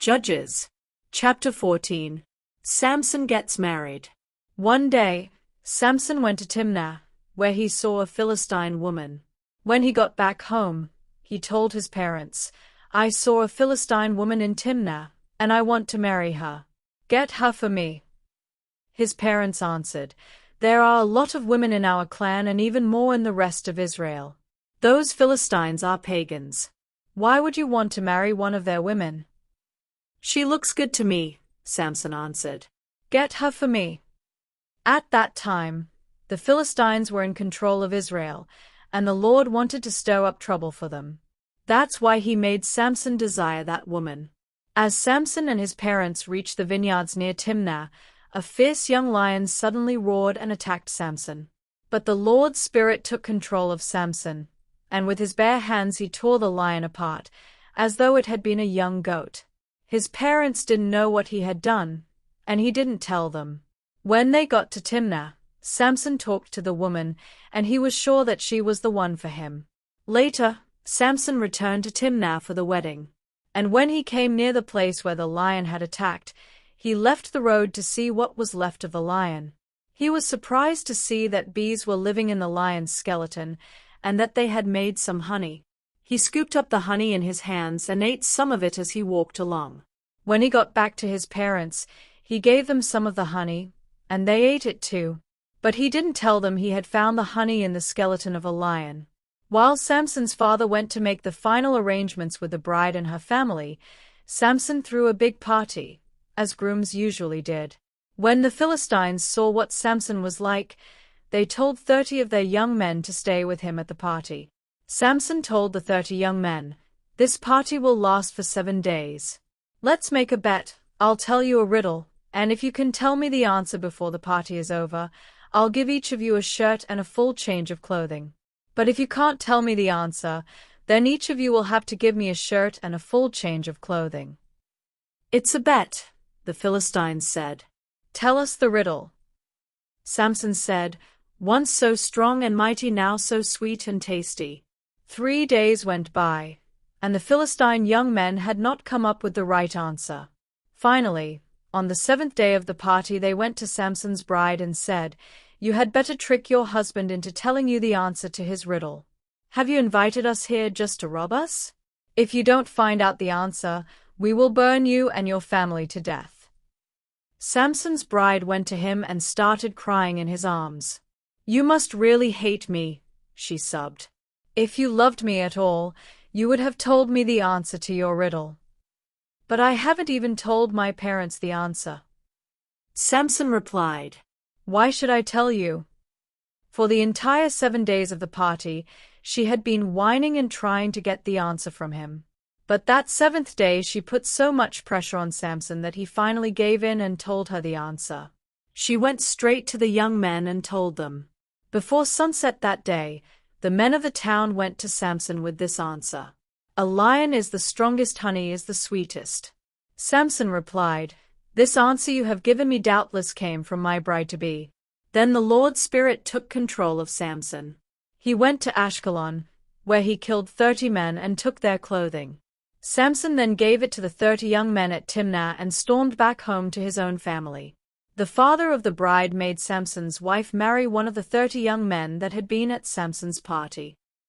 Judges. Chapter 14. Samson gets married. One day, Samson went to Timnah, where he saw a Philistine woman. When he got back home, he told his parents, "I saw a Philistine woman in Timnah, and I want to marry her. Get her for me." His parents answered, "There are a lot of women in our clan and even more in the rest of Israel. Those Philistines are pagans. Why would you want to marry one of their women?" "She looks good to me," Samson answered. "Get her for me." At that time, the Philistines were in control of Israel, and the Lord wanted to stir up trouble for them. That's why he made Samson desire that woman. As Samson and his parents reached the vineyards near Timnah, a fierce young lion suddenly roared and attacked Samson. But the Lord's Spirit took control of Samson, and with his bare hands he tore the lion apart, as though it had been a young goat. His parents didn't know what he had done, and he didn't tell them. When they got to Timnah, Samson talked to the woman, and he was sure that she was the one for him. Later, Samson returned to Timnah for the wedding. And when he came near the place where the lion had attacked, he left the road to see what was left of the lion. He was surprised to see that bees were living in the lion's skeleton, and that they had made some honey. He scooped up the honey in his hands and ate some of it as he walked along. When he got back to his parents, he gave them some of the honey, and they ate it too. But he didn't tell them he had found the honey in the skeleton of a lion. While Samson's father went to make the final arrangements with the bride and her family, Samson threw a big party, as grooms usually did. When the Philistines saw what Samson was like, they told 30 of their young men to stay with him at the party. Samson told the 30 young men, "This party will last for 7 days. Let's make a bet. I'll tell you a riddle, and if you can tell me the answer before the party is over, I'll give each of you a shirt and a full change of clothing. But if you can't tell me the answer, then each of you will have to give me a shirt and a full change of clothing." "It's a bet," the Philistines said. "Tell us the riddle." Samson said, "Once so strong and mighty, now so sweet and tasty." 3 days went by, and the Philistine young men had not come up with the right answer. Finally, on the 7th day of the party, they went to Samson's bride and said, "You had better trick your husband into telling you the answer to his riddle. Have you invited us here just to rob us? If you don't find out the answer, we will burn you and your family to death." Samson's bride went to him and started crying in his arms. "You must really hate me," she sobbed. "If you loved me at all, you would have told me the answer to your riddle." "But I haven't even told my parents the answer." Samson replied, "Why should I tell you?" For the entire 7 days of the party, she had been whining and trying to get the answer from him. But that 7th day she put so much pressure on Samson that he finally gave in and told her the answer. She went straight to the young men and told them. Before sunset that day, the men of the town went to Samson with this answer: "A lion is the strongest, honey is the sweetest." Samson replied, "This answer you have given me doubtless came from my bride-to-be." Then the Lord's Spirit took control of Samson. He went to Ashkelon, where he killed 30 men and took their clothing. Samson then gave it to the 30 young men at Timnah and stormed back home to his own family. The father of the bride made Samson's wife marry one of the 30 young men that had been at Samson's party.